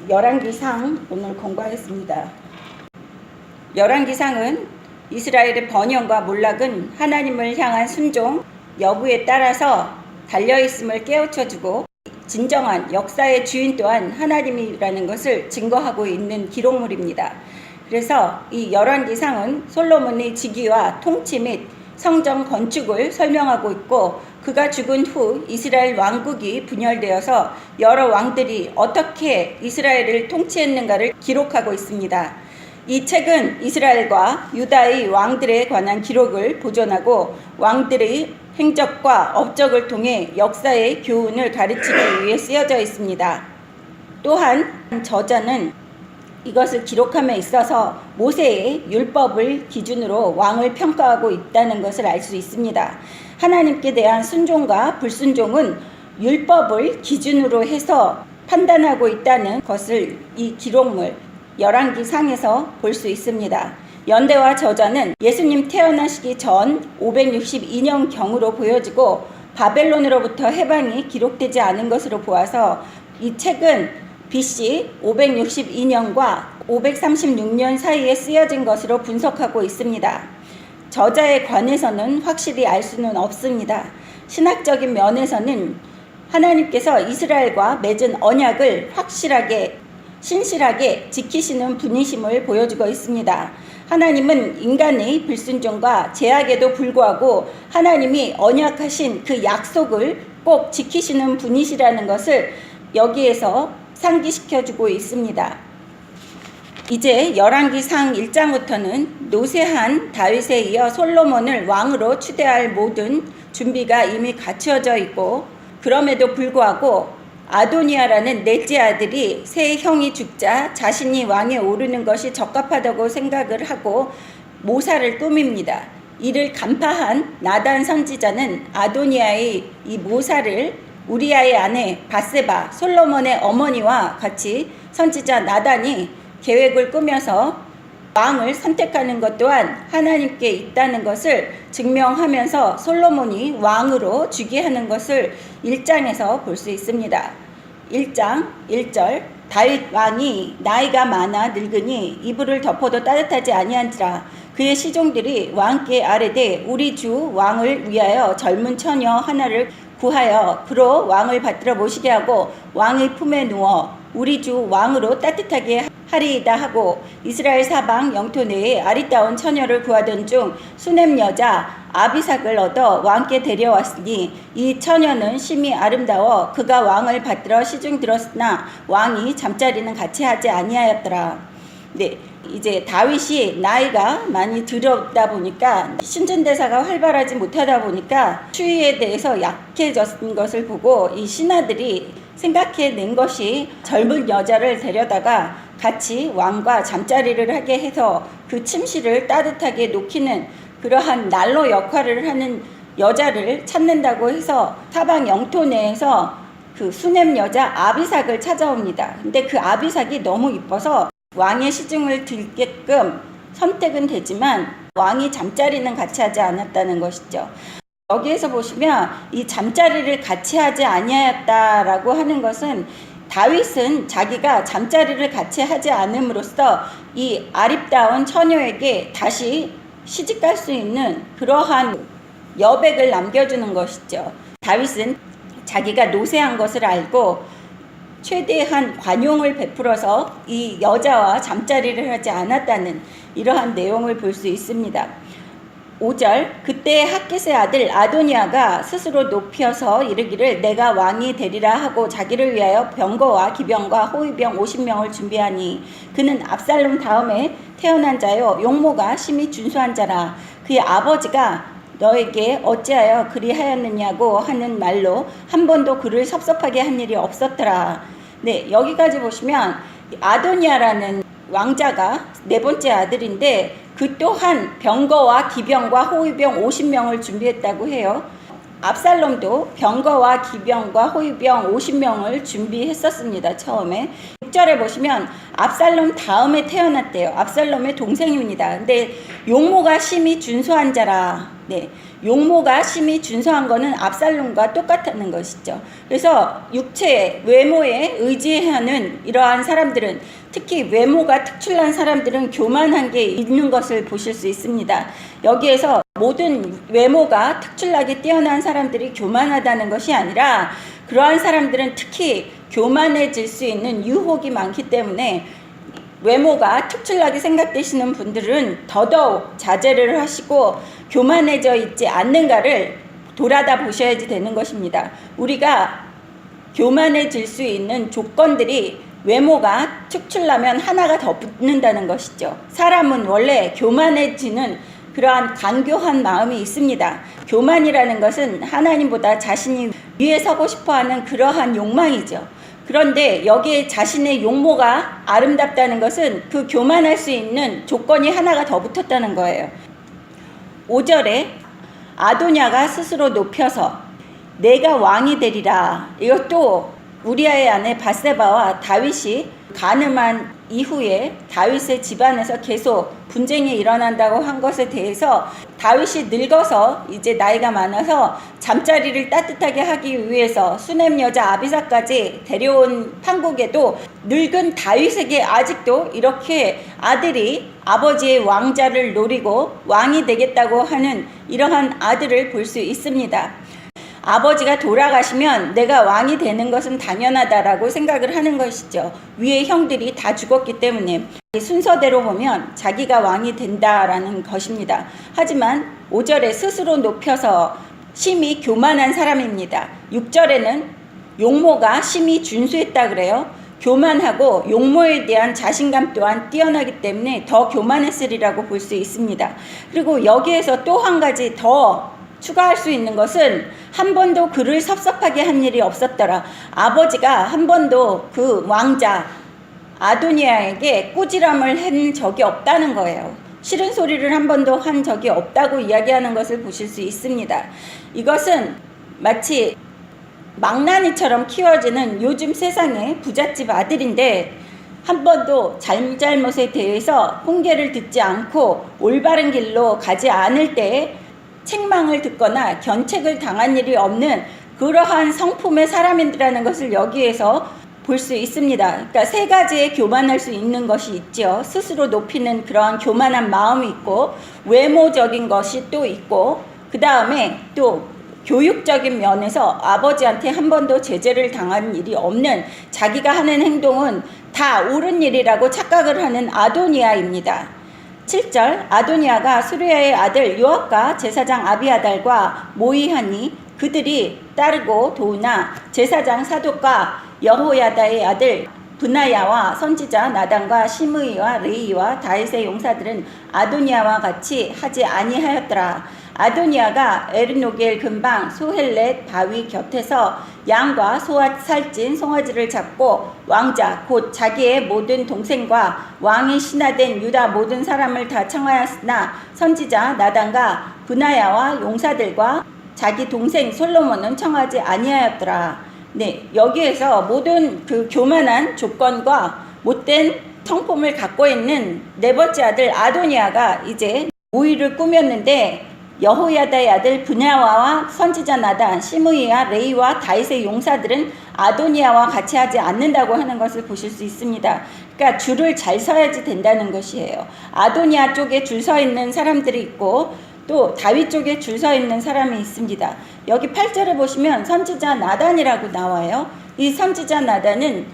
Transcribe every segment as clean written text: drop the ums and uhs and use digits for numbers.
열왕기상 오늘 공부하겠습니다. 열왕기상은 이스라엘의 번영과 몰락은 하나님을 향한 순종 여부에 따라서 달려있음을 깨우쳐주고 진정한 역사의 주인 또한 하나님이라는 것을 증거하고 있는 기록물입니다. 그래서 이 열왕기상은 솔로몬의 즉위와 통치 및 성전 건축을 설명하고 있고, 그가 죽은 후 이스라엘 왕국이 분열되어서 여러 왕들이 어떻게 이스라엘을 통치했는가를 기록하고 있습니다. 이 책은 이스라엘과 유다의 왕들에 관한 기록을 보존하고 왕들의 행적과 업적을 통해 역사의 교훈을 가르치기 위해 쓰여져 있습니다. 또한 저자는 이것을 기록함에 있어서 모세의 율법을 기준으로 왕을 평가하고 있다는 것을 알 수 있습니다. 하나님께 대한 순종과 불순종은 율법을 기준으로 해서 판단하고 있다는 것을 이 기록물 열왕기상에서 볼 수 있습니다. 연대와 저자는 예수님 태어나시기 전 562년경으로 보여지고 바벨론으로부터 해방이 기록되지 않은 것으로 보아서 이 책은 BC 562년과 536년 사이에 쓰여진 것으로 분석하고 있습니다. 저자에 관해서는 확실히 알 수는 없습니다. 신학적인 면에서는 하나님께서 이스라엘과 맺은 언약을 확실하게 신실하게 지키시는 분이심을 보여주고 있습니다. 하나님은 인간의 불순종과 제약에도 불구하고 하나님이 언약하신 그 약속을 꼭 지키시는 분이시라는 것을 여기에서 상기시켜주고 있습니다. 이제 열왕기상 1장부터는 노쇠한 다윗에 이어 솔로몬을 왕으로 추대할 모든 준비가 이미 갖추어져 있고, 그럼에도 불구하고 아도니아라는 넷째 아들이 세 형이 죽자 자신이 왕에 오르는 것이 적합하다고 생각을 하고 모사를 꾸밉니다. 이를 간파한 나단 선지자는 아도니아의 이 모사를 우리아의 아내 바세바, 솔로몬의 어머니와 같이 선지자 나단이 계획을 꾸며서 왕을 선택하는 것 또한 하나님께 있다는 것을 증명하면서 솔로몬이 왕으로 주게 하는 것을 1장에서 볼 수 있습니다. 1장 1절 다윗 왕이 나이가 많아 늙으니 이불을 덮어도 따뜻하지 아니한지라. 그의 시종들이 왕께 아뢰되 우리 주 왕을 위하여 젊은 처녀 하나를 구하여 그로 왕을 받들어 모시게 하고 왕의 품에 누워 우리 주 왕으로 따뜻하게 하리이다 하고, 이스라엘 사방 영토 내에 아리따운 처녀를 구하던 중 수넴 여자 아비삭을 얻어 왕께 데려왔으니 이 처녀는 심히 아름다워 그가 왕을 받들어 시중 들었으나 왕이 잠자리는 같이 하지 아니하였더라. 네, 이제 다윗이 나이가 많이 들었다 보니까 신진대사가 활발하지 못하다 보니까 추위에 대해서 약해졌는 것을 보고 이 신하들이 생각해낸 것이 젊은 여자를 데려다가 같이 왕과 잠자리를 하게 해서 그 침실을 따뜻하게 녹이는 그러한 난로 역할을 하는 여자를 찾는다고 해서 사방 영토 내에서 그 수넴 여자 아비삭을 찾아옵니다. 근데 그 아비삭이 너무 이뻐서 왕의 시중을 들게끔 선택은 되지만 왕이 잠자리는 같이 하지 않았다는 것이죠. 여기에서 보시면 이 잠자리를 같이 하지 아니하였다라고 하는 것은 다윗은 자기가 잠자리를 같이 하지 않음으로써 이 아립다운 처녀에게 다시 시집갈 수 있는 그러한 여백을 남겨주는 것이죠. 다윗은 자기가 노쇠한 것을 알고 최대한 관용을 베풀어서 이 여자와 잠자리를 하지 않았다는 이러한 내용을 볼 수 있습니다. 5절 그때 핫깃의 아들 아도니아가 스스로 높여서 이르기를 내가 왕이 되리라 하고 자기를 위하여 병거와 기병과 호위병 50명을 준비하니 그는 압살롬 다음에 태어난 자요 용모가 심히 준수한 자라. 그의 아버지가 너에게 어찌하여 그리하였느냐고 하는 말로 한 번도 그를 섭섭하게 한 일이 없었더라. 네, 여기까지 보시면 아도니아라는 왕자가 네 번째 아들인데 그 또한 병거와 기병과 호위병 50명을 준비했다고 해요. 압살롬도 병거와 기병과 호위병 50명을 준비했었습니다. 처음에 6절에 보시면 압살롬 다음에 태어났대요. 압살롬의 동생입니다. 근데 용모가 심히 준수한 자라. 네. 용모가 심히 준수한 거는 압살롬과 똑같다는 것이죠. 그래서 육체, 외모에 의지하는 이러한 사람들은, 특히 외모가 특출난 사람들은 교만한 게 있는 것을 보실 수 있습니다. 여기에서 모든 외모가 특출나게 뛰어난 사람들이 교만하다는 것이 아니라, 그러한 사람들은 특히 교만해질 수 있는 유혹이 많기 때문에 외모가 특출나게 생각되시는 분들은 더더욱 자제를 하시고 교만해져 있지 않는가를 돌아다 보셔야지 되는 것입니다. 우리가 교만해질 수 있는 조건들이 외모가 특출나면 하나가 더 붙는다는 것이죠. 사람은 원래 교만해지는 그러한 간교한 마음이 있습니다. 교만이라는 것은 하나님보다 자신이 위에 서고 싶어하는 그러한 욕망이죠. 그런데 여기에 자신의 용모가 아름답다는 것은 그 교만할 수 있는 조건이 하나가 더 붙었다는 거예요. 5절에 아도냐가 스스로 높여서 내가 왕이 되리라. 이것도 우리아의 아내 밧세바와 다윗이 간음한 이후에 다윗의 집안에서 계속 분쟁이 일어난다고 한 것에 대해서 다윗이 늙어서 이제 나이가 많아서 잠자리를 따뜻하게 하기 위해서 수넴 여자 아비사까지 데려온 판국에도 늙은 다윗에게 아직도 이렇게 아들이 아버지의 왕자를 노리고 왕이 되겠다고 하는 이러한 아들을 볼 수 있습니다. 아버지가 돌아가시면 내가 왕이 되는 것은 당연하다라고 생각을 하는 것이죠. 위에 형들이 다 죽었기 때문에 순서대로 보면 자기가 왕이 된다라는 것입니다. 하지만 5절에 스스로 높여서 심히 교만한 사람입니다. 6절에는 용모가 심히 준수했다 그래요. 교만하고 용모에 대한 자신감 또한 뛰어나기 때문에 더 교만했으리라고 볼 수 있습니다. 그리고 여기에서 또 한 가지 더 추가할 수 있는 것은 한 번도 그를 섭섭하게 한 일이 없었더라. 아버지가 한 번도 그 왕자 아도니아에게 꾸지람을 한 적이 없다는 거예요. 싫은 소리를 한 번도 한 적이 없다고 이야기하는 것을 보실 수 있습니다. 이것은 마치 망나니처럼 키워지는 요즘 세상의 부잣집 아들인데 한 번도 잘잘못에 대해서 훈계를 듣지 않고 올바른 길로 가지 않을 때에 책망을 듣거나 견책을 당한 일이 없는 그러한 성품의 사람이라는 것을 여기에서 볼 수 있습니다. 그러니까 세 가지의 교만할 수 있는 것이 있죠. 스스로 높이는 그러한 교만한 마음이 있고, 외모적인 것이 또 있고, 그 다음에 또 교육적인 면에서 아버지한테 한 번도 제재를 당한 일이 없는, 자기가 하는 행동은 다 옳은 일이라고 착각을 하는 아도니아입니다. 7절 아도니아가 수르야의 아들 요압과 제사장 아비아달과 모의하니 그들이 따르고 도우나 제사장 사독과 여호야다의 아들 브나야와 선지자 나단과 시므이와 레이와 다윗의 용사들은 아도니아와 같이 하지 아니하였더라. 아도니아가 에르노겔 근방 소헬렛 바위 곁에서 양과 소와 살찐 송아지를 잡고 왕자 곧 자기의 모든 동생과 왕이 신하된 유다 모든 사람을 다 청하였으나 선지자 나단과 브나야와 용사들과 자기 동생 솔로몬은 청하지 아니하였더라. 네, 여기에서 모든 그 교만한 조건과 못된 성품을 갖고 있는 네 번째 아들 아도니아가 이제 모의를 꾸몄는데 여호야다의 아들 브냐와와 선지자 나단, 시므이와 레이와 다윗의 용사들은 아도니아와 같이 하지 않는다고 하는 것을 보실 수 있습니다. 그러니까 줄을 잘 서야지 된다는 것이에요. 아도니아 쪽에 줄 서 있는 사람들이 있고 또 다윗 쪽에 줄 서 있는 사람이 있습니다. 여기 8절에 보시면 선지자 나단이라고 나와요. 이 선지자 나단은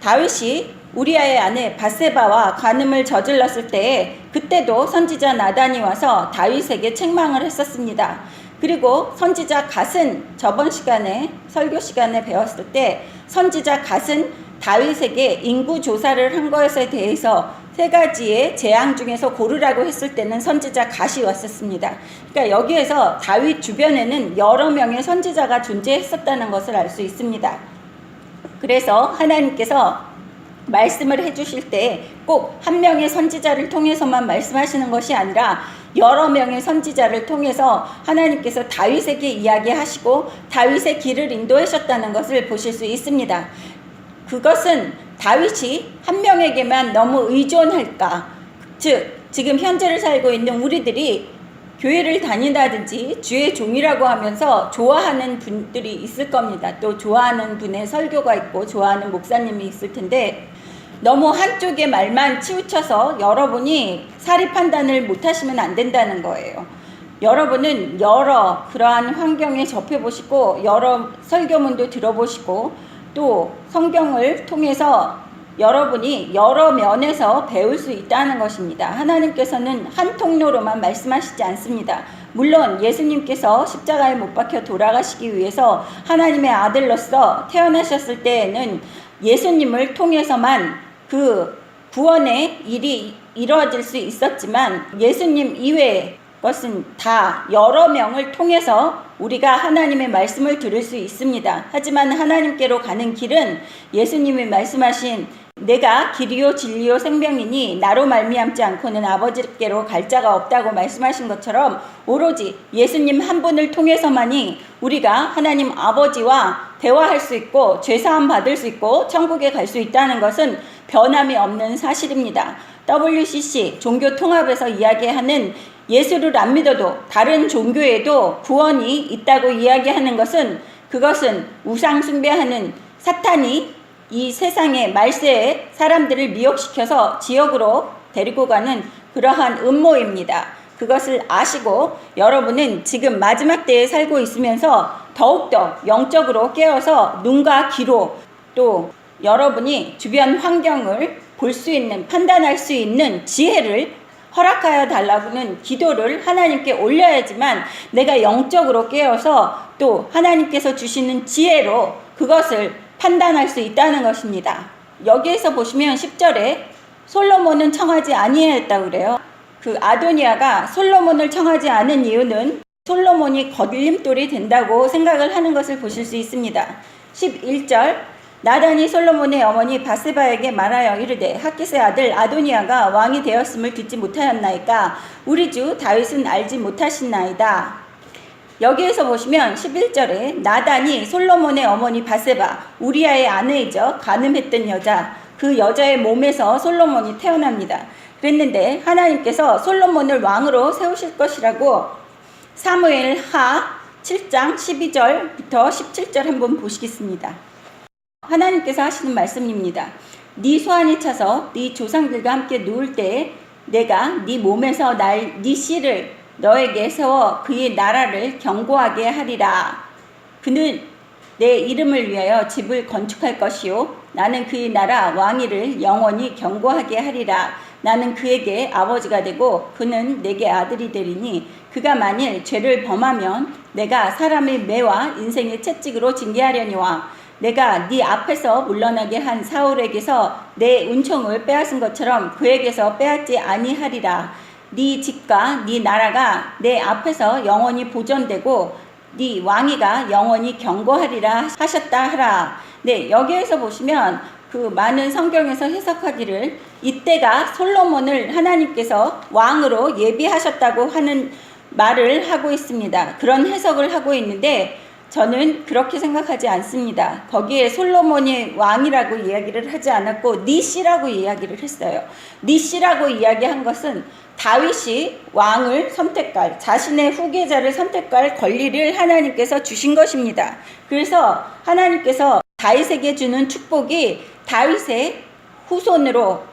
다윗이 우리아의 아내 밧세바와 간음을 저질렀을 때에 그때도 선지자 나단이 와서 다윗에게 책망을 했었습니다. 그리고 선지자 갓은 저번 시간에 설교 시간에 배웠을 때 선지자 갓은 다윗에게 인구 조사를 한 것에 대해서 세 가지의 재앙 중에서 고르라고 했을 때는 선지자 갓이 왔었습니다. 그러니까 여기에서 다윗 주변에는 여러 명의 선지자가 존재했었다는 것을 알 수 있습니다. 그래서 하나님께서 말씀을 해주실 때 꼭 한 명의 선지자를 통해서만 말씀하시는 것이 아니라 여러 명의 선지자를 통해서 하나님께서 다윗에게 이야기하시고 다윗의 길을 인도하셨다는 것을 보실 수 있습니다. 그것은 다윗이 한 명에게만 너무 의존할까? 즉 지금 현재를 살고 있는 우리들이 교회를 다닌다든지 주의 종이라고 하면서 좋아하는 분들이 있을 겁니다. 또 좋아하는 분의 설교가 있고 좋아하는 목사님이 있을 텐데 너무 한쪽의 말만 치우쳐서 여러분이 사리 판단을 못하시면 안 된다는 거예요. 여러분은 여러 그러한 환경에 접해보시고 여러 설교문도 들어보시고 또 성경을 통해서 여러분이 여러 면에서 배울 수 있다는 것입니다. 하나님께서는 한 통로로만 말씀하시지 않습니다. 물론 예수님께서 십자가에 못 박혀 돌아가시기 위해서 하나님의 아들로서 태어나셨을 때에는 예수님을 통해서만 그 구원의 일이 이루어질 수 있었지만 예수님 이외의 것은 다 여러 명을 통해서 우리가 하나님의 말씀을 들을 수 있습니다. 하지만 하나님께로 가는 길은 예수님이 말씀하신 내가 길이요 진리요 생명이니 나로 말미암지 않고는 아버지께로 갈 자가 없다고 말씀하신 것처럼 오로지 예수님 한 분을 통해서만이 우리가 하나님 아버지와 대화할 수 있고 죄사함 받을 수 있고 천국에 갈 수 있다는 것은 변함이 없는 사실입니다. WCC 종교통합에서 이야기하는 예수를 안 믿어도 다른 종교에도 구원이 있다고 이야기하는 것은 그것은 우상 숭배하는 사탄이 이 세상의 말세에 사람들을 미혹시켜서 지옥으로 데리고 가는 그러한 음모입니다. 그것을 아시고 여러분은 지금 마지막 때에 살고 있으면서 더욱더 영적으로 깨어서 눈과 귀로 또 여러분이 주변 환경을 볼 수 있는 판단할 수 있는 지혜를 허락하여 달라고는 기도를 하나님께 올려야지만 내가 영적으로 깨어서 또 하나님께서 주시는 지혜로 그것을 판단할 수 있다는 것입니다. 여기에서 보시면 10절에 솔로몬은 청하지 아니하였다고 그래요. 그 아도니아가 솔로몬을 청하지 않은 이유는 솔로몬이 걸림돌이 된다고 생각을 하는 것을 보실 수 있습니다. 11절 나단이 솔로몬의 어머니 바세바에게 말하여 이르되 핫깃의 아들 아도니아가 왕이 되었음을 듣지 못하였나이까 우리 주 다윗은 알지 못하시나이다. 여기에서 보시면 11절에 나단이 솔로몬의 어머니 바세바 우리아의 아내이죠. 간음했던 여자 그 여자의 몸에서 솔로몬이 태어납니다. 그랬는데 하나님께서 솔로몬을 왕으로 세우실 것이라고 사무엘 하 7장 12절부터 17절 한번 보시겠습니다. 하나님께서 하시는 말씀입니다. 네 소환이 차서 네 조상들과 함께 누울 때에 내가 네 몸에서 네 씨를 너에게 세워 그의 나라를 견고하게 하리라. 그는 내 이름을 위하여 집을 건축할 것이요 나는 그의 나라 왕위를 영원히 견고하게 하리라. 나는 그에게 아버지가 되고 그는 내게 아들이 되리니 그가 만일 죄를 범하면 내가 사람의 매와 인생의 채찍으로 징계하려니와 내가 네 앞에서 물러나게 한 사울에게서 내 은총을 빼앗은 것처럼 그에게서 빼앗지 아니하리라. 네 집과 네 나라가 내 앞에서 영원히 보존되고 네 왕위가 영원히 견고하리라 하셨다 하라. 네, 여기에서 보시면 그 많은 성경에서 해석하기를 이때가 솔로몬을 하나님께서 왕으로 예비하셨다고 하는 말을 하고 있습니다. 그런 해석을 하고 있는데 저는 그렇게 생각하지 않습니다. 거기에 솔로몬이 왕이라고 이야기를 하지 않았고 네 씨라고 이야기를 했어요. 네 씨라고 이야기한 것은 다윗이 왕을 선택할 자신의 후계자를 선택할 권리를 하나님께서 주신 것입니다. 그래서 하나님께서 다윗에게 주는 축복이 다윗의 후손으로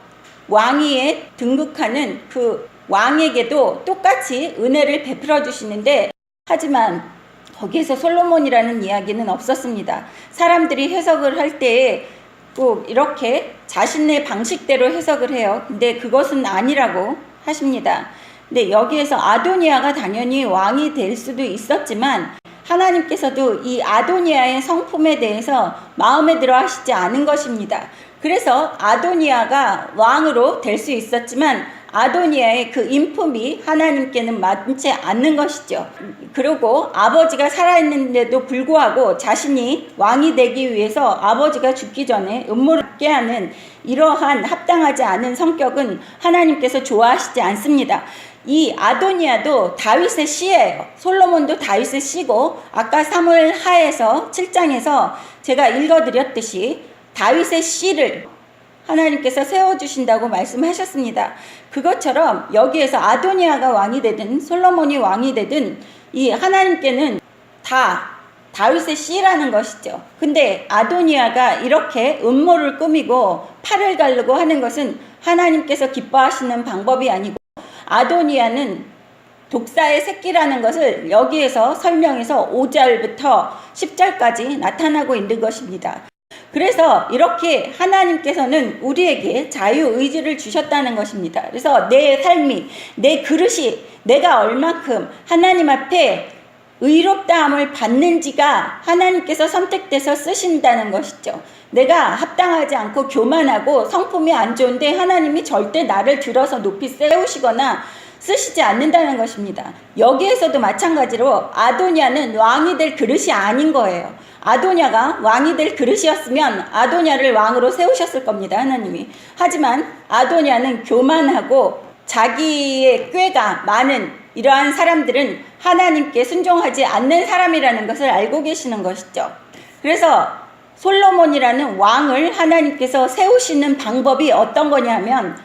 왕위에 등극하는 그 왕에게도 똑같이 은혜를 베풀어 주시는데 하지만 거기에서 솔로몬이라는 이야기는 없었습니다. 사람들이 해석을 할 때에 꼭 이렇게 자신의 방식대로 해석을 해요. 근데 그것은 아니라고 하십니다. 근데 여기에서 아도니아가 당연히 왕이 될 수도 있었지만 하나님께서도 이 아도니아의 성품에 대해서 마음에 들어 하시지 않은 것입니다. 그래서 아도니아가 왕으로 될 수 있었지만 아도니아의 그 인품이 하나님께는 맞지 않는 것이죠. 그리고 아버지가 살아있는데도 불구하고 자신이 왕이 되기 위해서 아버지가 죽기 전에 음모를 깨하는 이러한 합당하지 않은 성격은 하나님께서 좋아하시지 않습니다. 이 아도니아도 다윗의 씨예요. 솔로몬도 다윗의 씨고 아까 사무엘 하에서 7장에서 제가 읽어드렸듯이 다윗의 씨를 하나님께서 세워주신다고 말씀하셨습니다. 그것처럼 여기에서 아도니아가 왕이 되든 솔로몬이 왕이 되든 이 하나님께는 다 다윗의 씨라는 것이죠. 근데 아도니아가 이렇게 음모를 꾸미고 팔을 가르고 하는 것은 하나님께서 기뻐하시는 방법이 아니고, 아도니아는 독사의 새끼라는 것을 여기에서 설명해서 5절부터 10절까지 나타나고 있는 것입니다. 그래서 이렇게 하나님께서는 우리에게 자유의지를 주셨다는 것입니다. 그래서 내 삶이, 내 그릇이 내가 얼만큼 하나님 앞에 의롭다함을 받는지가 하나님께서 선택돼서 쓰신다는 것이죠. 내가 합당하지 않고 교만하고 성품이 안 좋은데 하나님이 절대 나를 들어서 높이 세우시거나 쓰시지 않는다는 것입니다. 여기에서도 마찬가지로 아도니아는 왕이 될 그릇이 아닌 거예요. 아도니아가 왕이 될 그릇이었으면 아도니아를 왕으로 세우셨을 겁니다, 하나님이. 하지만 아도니아는 교만하고 자기의 꾀가 많은 이러한 사람들은 하나님께 순종하지 않는 사람이라는 것을 알고 계시는 것이죠. 그래서 솔로몬이라는 왕을 하나님께서 세우시는 방법이 어떤 거냐면,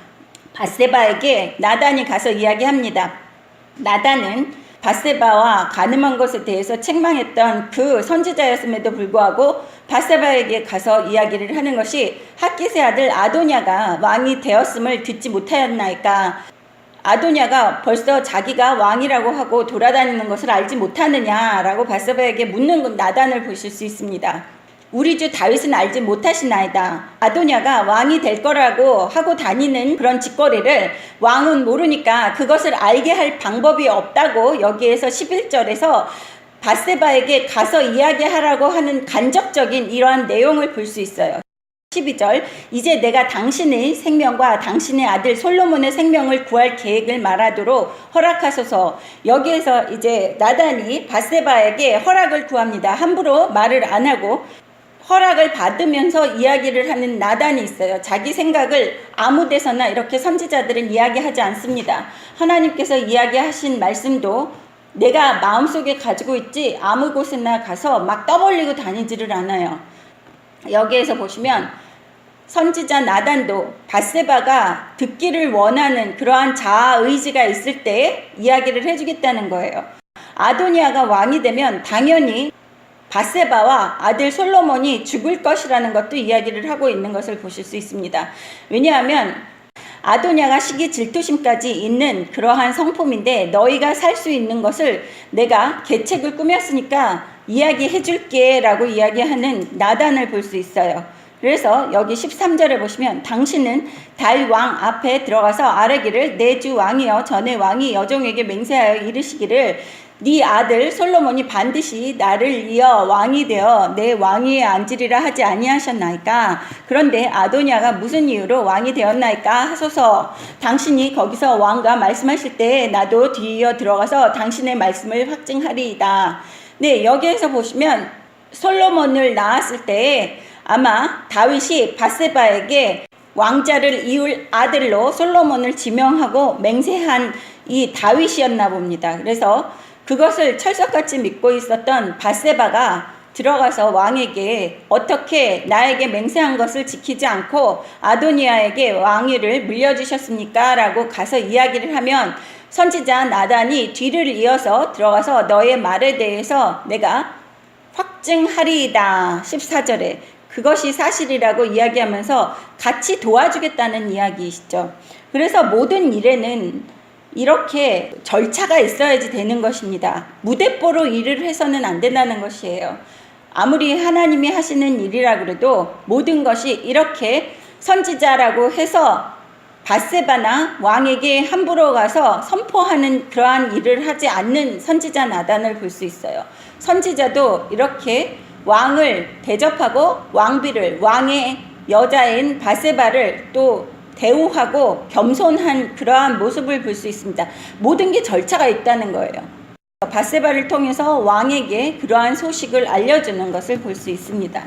밧세바에게 나단이 가서 이야기합니다. 나단은 밧세바와 간음한 것에 대해서 책망했던 그 선지자였음에도 불구하고 밧세바에게 가서 이야기를 하는 것이, 핫깃의 아들 아도니아가 왕이 되었음을 듣지 못하였나이까? 아도니아가 벌써 자기가 왕이라고 하고 돌아다니는 것을 알지 못하느냐라고 밧세바에게 묻는 나단을 보실 수 있습니다. 우리 주 다윗은 알지 못하시나이다. 아도니아가 왕이 될 거라고 하고 다니는 그런 짓거리를 왕은 모르니까 그것을 알게 할 방법이 없다고 여기에서 11절에서 밧세바에게 가서 이야기하라고 하는 간접적인 이러한 내용을 볼 수 있어요. 12절, 이제 내가 당신의 생명과 당신의 아들 솔로몬의 생명을 구할 계획을 말하도록 허락하소서. 여기에서 이제 나단이 밧세바에게 허락을 구합니다. 함부로 말을 안 하고 허락을 받으면서 이야기를 하는 나단이 있어요. 자기 생각을 아무 데서나 이렇게 선지자들은 이야기하지 않습니다. 하나님께서 이야기하신 말씀도 내가 마음속에 가지고 있지 아무 곳에나 가서 막 떠벌리고 다니지를 않아요. 여기에서 보시면 선지자 나단도 밧세바가 듣기를 원하는 그러한 자아 의지가 있을 때 이야기를 해주겠다는 거예요. 아도니아가 왕이 되면 당연히 밧세바와 아들 솔로몬이 죽을 것이라는 것도 이야기를 하고 있는 것을 보실 수 있습니다. 왜냐하면 아도니아가 시기 질투심까지 있는 그러한 성품인데, 너희가 살 수 있는 것을 내가 계책을 꾸몄으니까 이야기해 줄게 라고 이야기하는 나단을 볼 수 있어요. 그래서 여기 13절에 보시면, 당신은 다윗 왕 앞에 들어가서 아뢰기를, 내 주 왕이여, 전에 왕이 여종에게 맹세하여 이르시기를 네 아들 솔로몬이 반드시 나를 이어 왕이 되어 내 왕위에 앉으리라 하지 아니하셨나이까? 그런데 아도니아가 무슨 이유로 왕이 되었나이까 하소서. 당신이 거기서 왕과 말씀하실 때 나도 뒤이어 들어가서 당신의 말씀을 확증하리이다. 네, 여기에서 보시면 솔로몬을 낳았을 때 아마 다윗이 밧세바에게 왕자를 이을 아들로 솔로몬을 지명하고 맹세한 이 다윗이었나 봅니다. 그래서 그것을 철석같이 믿고 있었던 밧세바가 들어가서 왕에게 어떻게 나에게 맹세한 것을 지키지 않고 아도니아에게 왕위를 물려주셨습니까? 라고 가서 이야기를 하면, 선지자 나단이 뒤를 이어서 들어가서 너의 말에 대해서 내가 확증하리이다. 14절에 그것이 사실이라고 이야기하면서 같이 도와주겠다는 이야기이시죠. 그래서 모든 일에는 이렇게 절차가 있어야지 되는 것입니다. 무대뽀로 일을 해서는 안 된다는 것이에요. 아무리 하나님이 하시는 일이라 그래도 모든 것이 이렇게 선지자라고 해서 밧세바나 왕에게 함부로 가서 선포하는 그러한 일을 하지 않는 선지자 나단을 볼 수 있어요. 선지자도 이렇게 왕을 대접하고 왕비를, 왕의 여자인 밧세바를 또 대우하고 겸손한 그러한 모습을 볼 수 있습니다. 모든 게 절차가 있다는 거예요. 밧세바를 통해서 왕에게 그러한 소식을 알려주는 것을 볼 수 있습니다.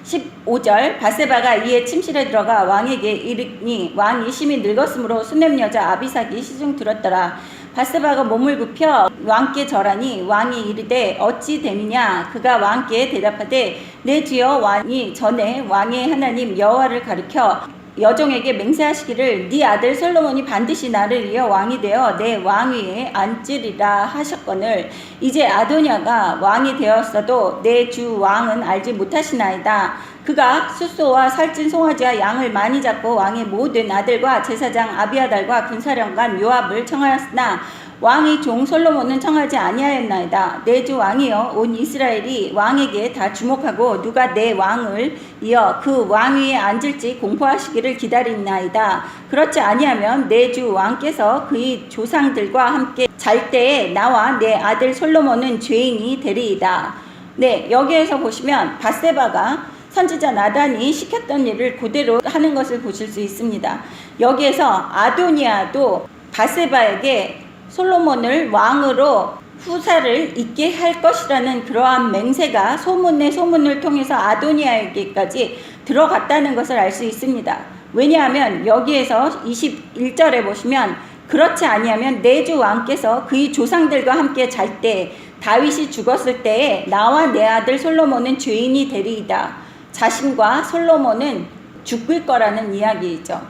15절, 밧세바가 이에 침실에 들어가 왕에게 이르니 왕이 심히 늙었으므로 수냄 여자 아비삭이 시중 들었더라. 밧세바가 몸을 굽혀 왕께 절하니 왕이 이르되 어찌 되느냐? 그가 왕께 대답하되 내 주여 왕이 전에 왕의 하나님 여호와를 가리켜 여종에게 맹세하시기를 네 아들 솔로몬이 반드시 나를 이어 왕이 되어 내 왕위에 앉으리라 하셨거늘 이제 아도니아가 왕이 되었어도 내 주 왕은 알지 못하시나이다. 그가 숫소와 살찐 송아지와 양을 많이 잡고 왕의 모든 아들과 제사장 아비아달과 군사령관 요압을 청하였으나 왕의 종 솔로몬은 청하지 아니하였나이다. 내 주 왕이여 온 이스라엘이 왕에게 다 주목하고 누가 내 왕을 이어 그 왕위에 앉을지 공포하시기를 기다리나이다. 그렇지 아니하면 내 주 왕께서 그의 조상들과 함께 잘 때에 나와 내 아들 솔로몬은 죄인이 되리이다. 네, 여기에서 보시면 밧세바가 선지자 나단이 시켰던 일을 그대로 하는 것을 보실 수 있습니다. 여기에서 아도니아도 밧세바에게 솔로몬을 왕으로 후사를 있게 할 것이라는 그러한 맹세가 소문을 통해서 아도니아에게까지 들어갔다는 것을 알 수 있습니다. 왜냐하면 여기에서 21절에 보시면 그렇지 아니하면 내 주 왕께서 그의 조상들과 함께 잘 때 다윗이 죽었을 때에 나와 내 아들 솔로몬은 죄인이 되리이다. 자신과 솔로몬은 죽을 거라는 이야기이죠.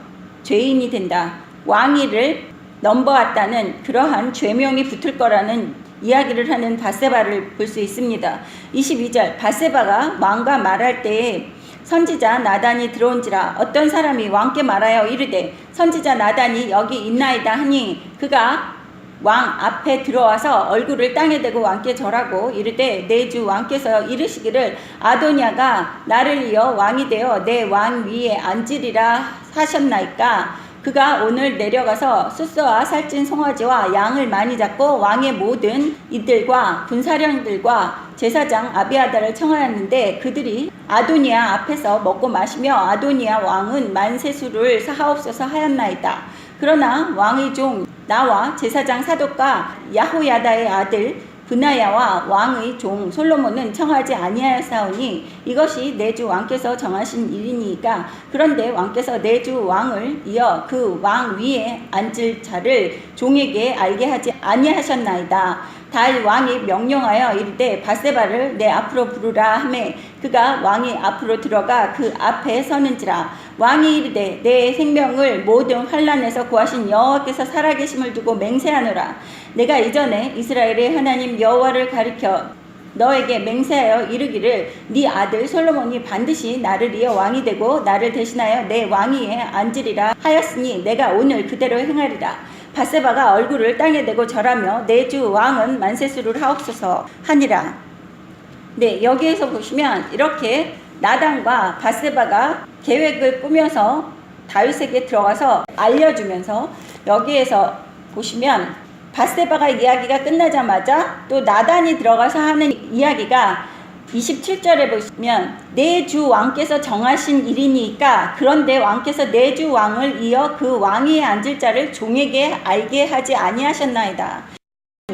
죄인이 된다. 왕위를 넘보았다는 그러한 죄명이 붙을 거라는 이야기를 하는 밧세바를 볼 수 있습니다. 22절 밧세바가 왕과 말할 때에 선지자 나단이 들어온지라 어떤 사람이 왕께 말하여 이르되 선지자 나단이 여기 있나이다 하니 그가 왕 앞에 들어와서 얼굴을 땅에 대고 왕께 절하고 이르되 내 주 왕께서 이르시기를 아도니아가 나를 이어 왕이 되어 내 왕 위에 앉으리라 하셨나이까. 그가 오늘 내려가서 숫소와 살찐 송아지와 양을 많이 잡고 왕의 모든 이들과 군사령들과 제사장 아비아달을 청하였는데 그들이 아도니아 앞에서 먹고 마시며 아도니아 왕은 만세수를 사하옵소서 하였나이다. 그러나 왕의 종 나와 제사장 사독과 야호야다의 아들 브나야와 왕의 종 솔로몬은 청하지 아니하였사오니 이것이 내 주 왕께서 정하신 일이니까. 그런데 왕께서 내 주 왕을 이어 그 왕 위에 앉을 자를 종에게 알게 하지 아니하셨나이다. 다윗 왕이 명령하여 이르되 밧세바를 내 앞으로 부르라 하매 그가 왕이 앞으로 들어가 그 앞에 서는지라. 왕이 이르되 내 생명을 모든 환난에서 구하신 여호와께서 살아계심을 두고 맹세하노라. 내가 이전에 이스라엘의 하나님 여호와를 가리켜 너에게 맹세하여 이르기를 네 아들 솔로몬이 반드시 나를 이어 왕이 되고 나를 대신하여 내 왕위에 앉으리라 하였으니 내가 오늘 그대로 행하리라. 밧세바가 얼굴을 땅에 대고 절하며 내 주 왕은 만세수를 하옵소서 하니라. 네, 여기에서 보시면 이렇게 나단과 밧세바가 계획을 꾸며서 다윗에게 들어가서 알려주면서 여기에서 보시면 밧세바가 이야기가 끝나자마자 또 나단이 들어가서 하는 이야기가 27절에 보시면 내 주 왕께서 정하신 일이니까 그런데 왕께서 내 주 왕을 이어 그 왕위에 앉을 자를 종에게 알게 하지 아니하셨나이다.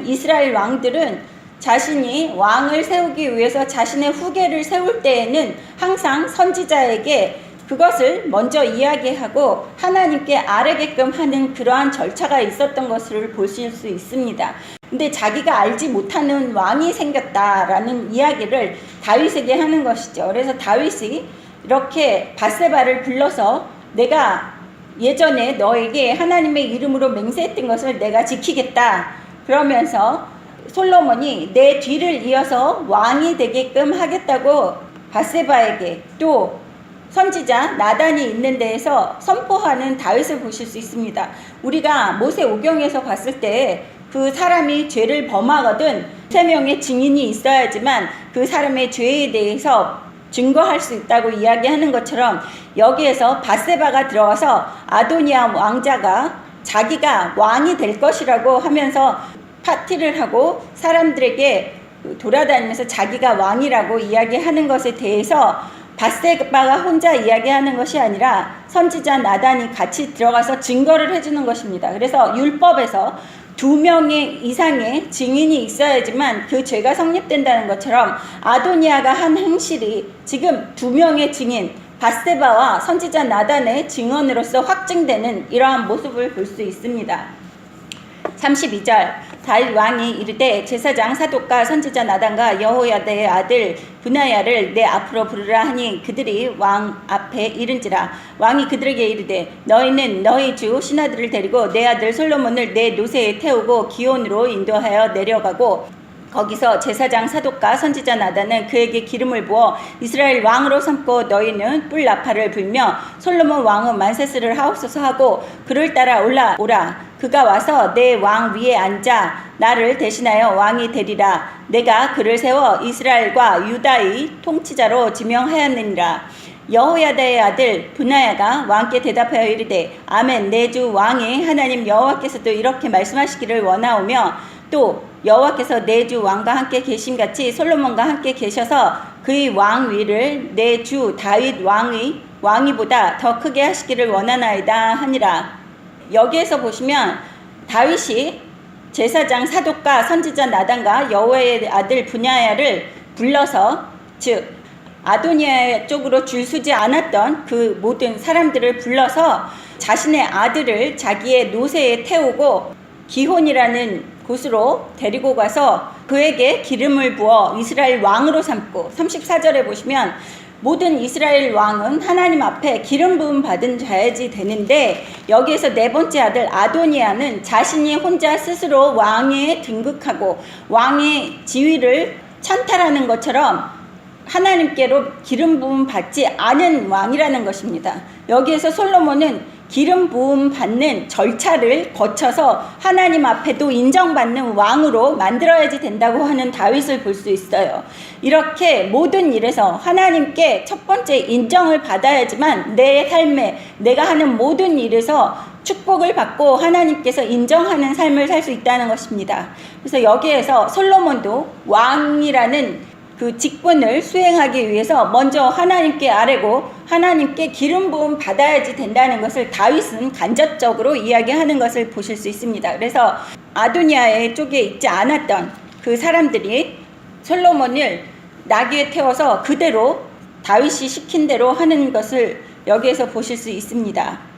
이스라엘 왕들은 자신이 왕을 세우기 위해서 자신의 후계를 세울 때에는 항상 선지자에게 그것을 먼저 이야기하고 하나님께 아뢰게끔 하는 그러한 절차가 있었던 것을 보실 수 있습니다. 근데 자기가 알지 못하는 왕이 생겼다라는 이야기를 다윗에게 하는 것이죠. 그래서 다윗이 이렇게 밧세바를 불러서 내가 예전에 너에게 하나님의 이름으로 맹세했던 것을 내가 지키겠다. 그러면서 솔로몬이 내 뒤를 이어서 왕이 되게끔 하겠다고 밧세바에게 또 선지자 나단이 있는 데에서 선포하는 다윗을 보실 수 있습니다. 우리가 모세오경에서 봤을 때 그 사람이 죄를 범하거든 3명의 증인이 있어야지만 그 사람의 죄에 대해서 증거할 수 있다고 이야기하는 것처럼 여기에서 밧세바가 들어가서 아도니아 왕자가 자기가 왕이 될 것이라고 하면서 파티를 하고 사람들에게 돌아다니면서 자기가 왕이라고 이야기하는 것에 대해서 밧세바가 혼자 이야기하는 것이 아니라 선지자 나단이 같이 들어가서 증거를 해주는 것입니다. 그래서 율법에서 2명의 이상의 증인이 있어야지만 그 죄가 성립된다는 것처럼 아도니아가 한 행실이 지금 2명의 증인 밧세바와 선지자 나단의 증언으로서 확증되는 이러한 모습을 볼 수 있습니다. 32절 다윗 왕이 이르되 제사장 사독과 선지자 나단과 여호야다의 아들 브나야를 내 앞으로 부르라 하니 그들이 왕 앞에 이른지라. 왕이 그들에게 이르되 너희는 너희 주 신하들을 데리고 내 아들 솔로몬을 내 노새에 태우고 기온으로 인도하여 내려가고 거기서 제사장 사독과 선지자 나단은 그에게 기름을 부어 이스라엘 왕으로 삼고 너희는 뿔 나팔을 불며 솔로몬 왕은 만세스를 하옵소서 하고 그를 따라 올라오라. 그가 와서 내 왕 위에 앉아 나를 대신하여 왕이 되리라. 내가 그를 세워 이스라엘과 유다의 통치자로 지명하였느니라. 여호야다의 아들 브나야가 왕께 대답하여 이르되 아멘. 내 주 왕의 하나님 여호와께서도 이렇게 말씀하시기를 원하오며 또 여호와께서 내 주 왕과 함께 계심같이 솔로몬과 함께 계셔서 그의 왕 위를 내 주 다윗 왕의 왕위보다 더 크게 하시기를 원하나이다 하니라. 여기에서 보시면 다윗이 제사장 사독과 선지자 나단과 여호와의 아들 브냐야를 불러서 즉 아도니아 쪽으로 줄 서지 않았던 그 모든 사람들을 불러서 자신의 아들을 자기의 노새에 태우고 기혼이라는 곳으로 데리고 가서 그에게 기름을 부어 이스라엘 왕으로 삼고 34절에 보시면 모든 이스라엘 왕은 하나님 앞에 기름 부음 받은 자야지 되는데 여기에서 네 번째 아들 아도니아는 자신이 혼자 스스로 왕에 등극하고 왕의 지위를 찬탈하는 것처럼 하나님께로 기름 부음 받지 않은 왕이라는 것입니다. 여기에서 솔로몬은 기름 부음 받는 절차를 거쳐서 하나님 앞에도 인정받는 왕으로 만들어야지 된다고 하는 다윗을 볼 수 있어요. 이렇게 모든 일에서 하나님께 첫 번째 인정을 받아야지만 내 삶에 내가 하는 모든 일에서 축복을 받고 하나님께서 인정하는 삶을 살 수 있다는 것입니다. 그래서 여기에서 솔로몬도 왕이라는 그 직분을 수행하기 위해서 먼저 하나님께 아뢰고 하나님께 기름 부음 받아야지 된다는 것을 다윗은 간접적으로 이야기하는 것을 보실 수 있습니다. 그래서 아도니아의 쪽에 있지 않았던 그 사람들이 솔로몬을 나귀에 태워서 그대로 다윗이 시킨 대로 하는 것을 여기에서 보실 수 있습니다.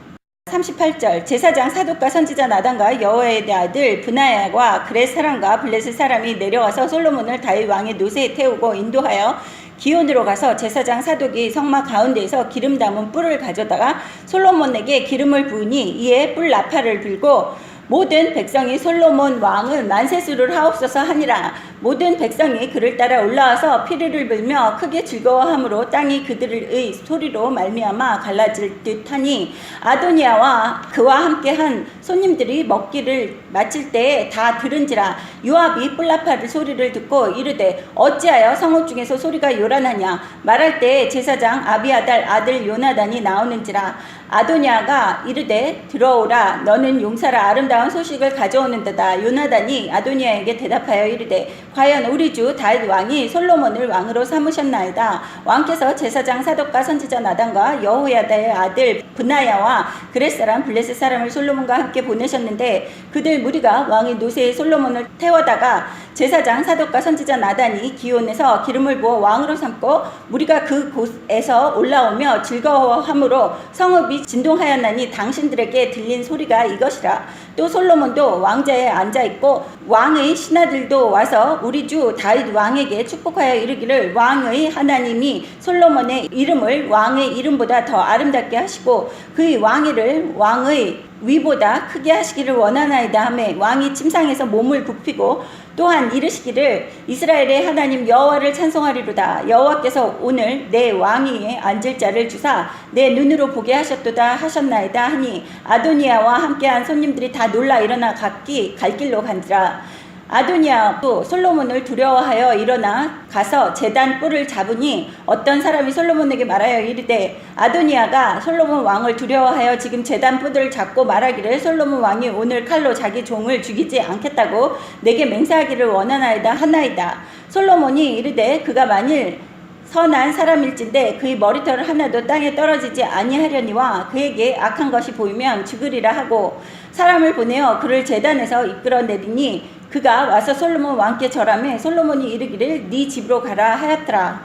38절 제사장 사독과 선지자 나단과 여호와의 아들 브나야와 그렛 사람과 블레셋 사람이 내려와서 솔로몬을 다윗 왕의 노새에 태우고 인도하여 기온으로 가서 제사장 사독이 성막 가운데에서 기름 담은 뿔을 가져다가 솔로몬에게 기름을 부으니 이에 뿔 나팔을 불고 모든 백성이 솔로몬 왕은 만세수를 하옵소서 하니라. 모든 백성이 그를 따라 올라와서 피리를 불며 크게 즐거워함으로 땅이 그들의 소리로 말미암아 갈라질 듯하니 아도니아와 그와 함께한 손님들이 먹기를 마칠 때에 다 들은지라. 요압이 뿔나팔 소리를 듣고 이르되 어찌하여 성읍 중에서 소리가 요란하냐. 말할 때 제사장 아비아달 아들 요나단이 나오는지라. 아도니아가 이르되 들어오라. 너는 용사라 아름다운 소식을 가져오는도다. 요나단이 아도니아에게 대답하여 이르되 과연 우리 주 다윗 왕이 솔로몬을 왕으로 삼으셨나이다. 왕께서 제사장 사독과 선지자 나단과 여호야다의 아들 브나야와 그렛 사람 블레셋 사람을 솔로몬과 함께 보내셨는데 그들 무리가 왕의 노새에 솔로몬을 태워다가 제사장 사독과 선지자 나단이 기온에서 기름을 부어 왕으로 삼고 무리가 그곳에서 올라오며 즐거워함으로 성읍이 진동하였나니 당신들에게 들린 소리가 이것이라. 또 솔로몬도 왕자에 앉아있고 왕의 신하들도 와서 우리 주 다윗 왕에게 축복하여 이르기를 왕의 하나님이 솔로몬의 이름을 왕의 이름보다 더 아름답게 하시고 그의 왕위를 왕의 위보다 크게 하시기를 원하나이다 하매 왕이 침상에서 몸을 굽히고 또한 이르시기를 이스라엘의 하나님 여호와를 찬송하리로다. 여호와께서 오늘 내 왕위에 앉을 자를 주사 내 눈으로 보게 하셨도다 하셨나이다 하니 아도니아와 함께한 손님들이 다 놀라 일어나 각기 갈 길로 간지라. 아도니아도 솔로몬을 두려워하여 일어나 가서 제단 뿔을 잡으니 어떤 사람이 솔로몬에게 말하여 이르되 아도니아가 솔로몬 왕을 두려워하여 지금 제단 뿔을 잡고 말하기를 솔로몬 왕이 오늘 칼로 자기 종을 죽이지 않겠다고 내게 맹세하기를 원하나이다 하나이다. 솔로몬이 이르되 그가 만일 선한 사람일진데 그의 머리털 하나도 땅에 떨어지지 아니하려니와 그에게 악한 것이 보이면 죽으리라 하고 사람을 보내어 그를 제단에서 이끌어내리니 그가 와서 솔로몬 왕께 절하매 솔로몬이 이르기를 네 집으로 가라 하였더라.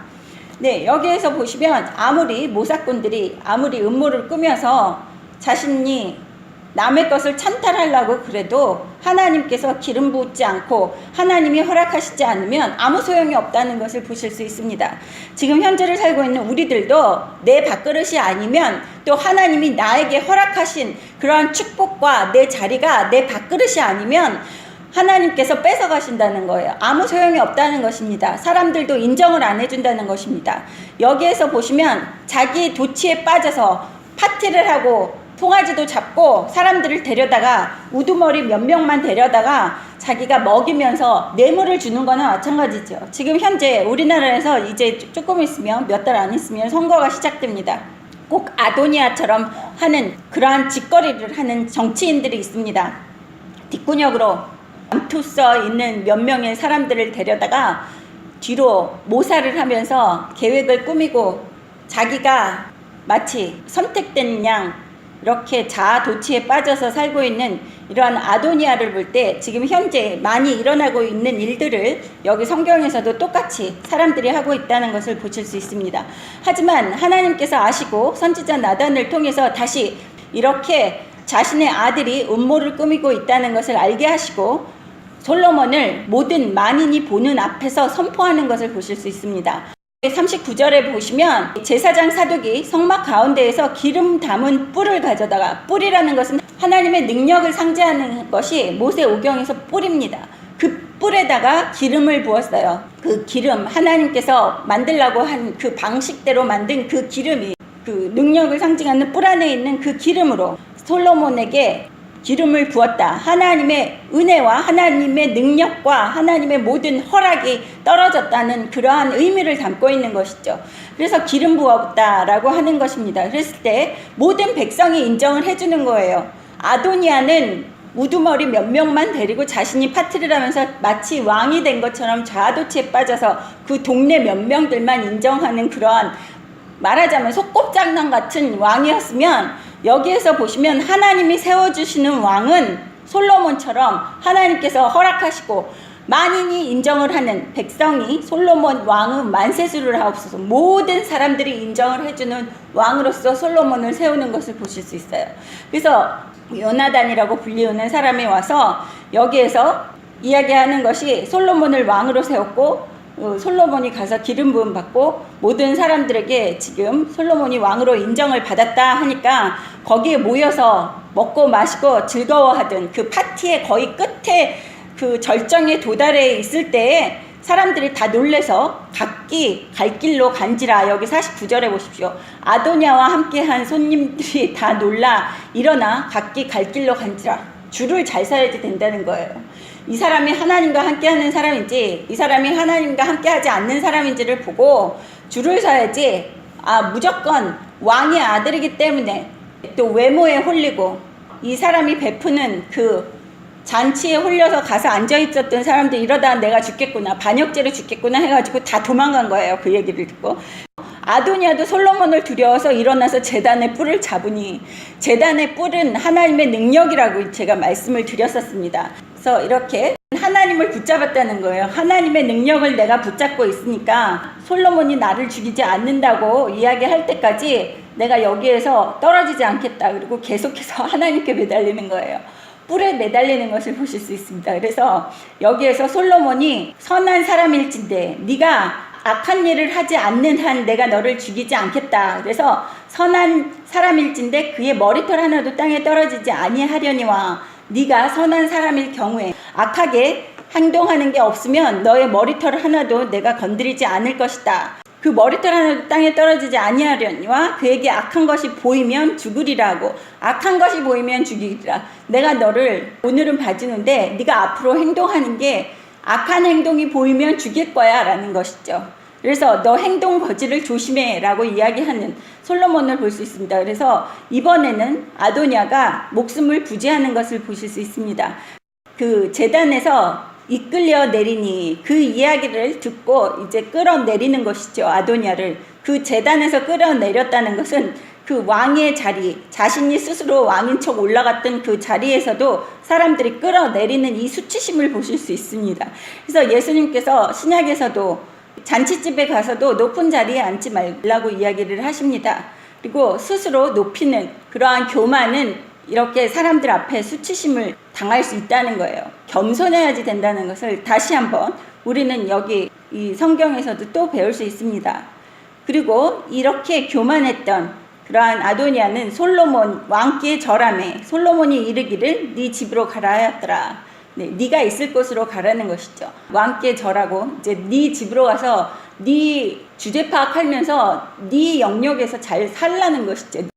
네, 여기에서 보시면 아무리 모사꾼들이 아무리 음모를 꾸며서 자신이 남의 것을 찬탈하려고 그래도 하나님께서 기름 붓지 않고 하나님이 허락하시지 않으면 아무 소용이 없다는 것을 보실 수 있습니다. 지금 현재를 살고 있는 우리들도 내 밥그릇이 아니면 또 하나님이 나에게 허락하신 그러한 축복과 내 자리가 내 밥그릇이 아니면 하나님께서 뺏어가신다는 거예요. 아무 소용이 없다는 것입니다. 사람들도 인정을 안 해준다는 것입니다. 여기에서 보시면 자기 도취에 빠져서 파티를 하고 송아지도 잡고 사람들을 데려다가 우두머리 몇 명만 데려다가 자기가 먹이면서 뇌물을 주는 거나 마찬가지죠. 지금 현재 우리나라에서 이제 조금 있으면 몇 달 안 있으면 선거가 시작됩니다. 꼭 아도니아처럼 하는 그러한 짓거리를 하는 정치인들이 있습니다. 뒷구녕으로 감투써 있는 몇 명의 사람들을 데려다가 뒤로 모사를 하면서 계획을 꾸미고 자기가 마치 선택된 양 이렇게 자아 도취에 빠져서 살고 있는 이러한 아도니아를 볼 때 지금 현재 많이 일어나고 있는 일들을 여기 성경에서도 똑같이 사람들이 하고 있다는 것을 보실 수 있습니다. 하지만 하나님께서 아시고 선지자 나단을 통해서 다시 이렇게 자신의 아들이 음모를 꾸미고 있다는 것을 알게 하시고 솔로몬을 모든 만인이 보는 앞에서 선포하는 것을 보실 수 있습니다. 39절에 보시면 제사장 사독이 성막 가운데에서 기름 담은 뿔을 가져다가, 뿔이라는 것은 하나님의 능력을 상징하는 것이 모세오경에서 뿔입니다. 그 뿔에다가 기름을 부었어요. 그 기름, 하나님께서 만들라고 한 그 방식대로 만든 그 기름이 그 능력을 상징하는 뿔 안에 있는 그 기름으로 솔로몬에게 기름을 부었다. 하나님의 은혜와 하나님의 능력과 하나님의 모든 허락이 떨어졌다는 그러한 의미를 담고 있는 것이죠. 그래서 기름 부었다라고 하는 것입니다. 그랬을 때 모든 백성이 인정을 해주는 거예요. 아도니아는 우두머리 몇 명만 데리고 자신이 파티를 하면서 마치 왕이 된 것처럼 자아도취에 빠져서 그 동네 몇 명들만 인정하는 그러한, 말하자면 속곱장난 같은 왕이었으면, 여기에서 보시면 하나님이 세워주시는 왕은 솔로몬처럼 하나님께서 허락하시고 만인이 인정을 하는, 백성이 솔로몬 왕은 만세수를 하옵소서, 모든 사람들이 인정을 해주는 왕으로서 솔로몬을 세우는 것을 보실 수 있어요. 그래서 요나단이라고 불리우는 사람이 와서 여기에서 이야기하는 것이 솔로몬을 왕으로 세웠고 솔로몬이 가서 기름 부음 받고 모든 사람들에게 지금 솔로몬이 왕으로 인정을 받았다 하니까 거기에 모여서 먹고 마시고 즐거워하던 그 파티의 거의 끝에 그 절정에 도달해 있을 때에 사람들이 다 놀래서 각기 갈 길로 간지라. 여기 49절에 보십시오. 아도니아와 함께한 손님들이 다 놀라 일어나 각기 갈 길로 간지라. 줄을 잘 서야지 된다는 거예요. 이 사람이 하나님과 함께하는 사람인지 이 사람이 하나님과 함께하지 않는 사람인지를 보고 줄을 서야지. 무조건 왕의 아들이기 때문에 또 외모에 홀리고 이 사람이 베푸는 그 잔치에 홀려서 가서 앉아있었던 사람들 이러다 내가 죽겠구나, 반역죄로 죽겠구나 해가지고 다 도망간 거예요. 그 얘기를 듣고. 아도니아도 솔로몬을 두려워서 일어나서 제단의 뿔을 잡으니, 제단의 뿔은 하나님의 능력이라고 제가 말씀을 드렸었습니다. 그래서 이렇게 하나님을 붙잡았다는 거예요. 하나님의 능력을 내가 붙잡고 있으니까 솔로몬이 나를 죽이지 않는다고 이야기할 때까지 내가 여기에서 떨어지지 않겠다. 그리고 계속해서 하나님께 매달리는 거예요. 뿔에 매달리는 것을 보실 수 있습니다. 그래서 여기에서 솔로몬이 선한 사람일진데 네가 악한 일을 하지 않는 한 내가 너를 죽이지 않겠다. 그래서 선한 사람일진데 그의 머리털 하나도 땅에 떨어지지 아니하려니와 네가 선한 사람일 경우에 악하게 행동하는 게 없으면 너의 머리털 하나도 내가 건드리지 않을 것이다. 그 머리털 하나도 땅에 떨어지지 아니하려니와 그에게 악한 것이 보이면 죽으리라고. 악한 것이 보이면 죽이리라. 내가 너를 오늘은 봐주는데 네가 앞으로 행동하는 게 악한 행동이 보이면 죽일 거야 라는 것이죠. 그래서 너 행동 거지를 조심해 라고 이야기하는 솔로몬을 볼 수 있습니다. 그래서 이번에는 아도니아가 목숨을 부지하는 것을 보실 수 있습니다. 그 제단에서 이끌려 내리니, 그 이야기를 듣고 이제 끌어내리는 것이죠. 아도니아를 그 제단에서 끌어내렸다는 것은 그 왕의 자리, 자신이 스스로 왕인 척 올라갔던 그 자리에서도 사람들이 끌어내리는 이 수치심을 보실 수 있습니다. 그래서 예수님께서 신약에서도 잔치집에 가서도 높은 자리에 앉지 말라고 이야기를 하십니다. 그리고 스스로 높이는 그러한 교만은 이렇게 사람들 앞에 수치심을 당할 수 있다는 거예요. 겸손해야지 된다는 것을 다시 한번 우리는 여기 이 성경에서도 또 배울 수 있습니다. 그리고 이렇게 교만했던 그러한 아도니아는 솔로몬 왕께 절하매 솔로몬이 이르기를 네 집으로 가라 하였더라. 네, 네가 있을 곳으로 가라는 것이죠. 왕께 절하고 이제 네 집으로 가서 네 주제 파악하면서 네 영역에서 잘 살라는 것이죠.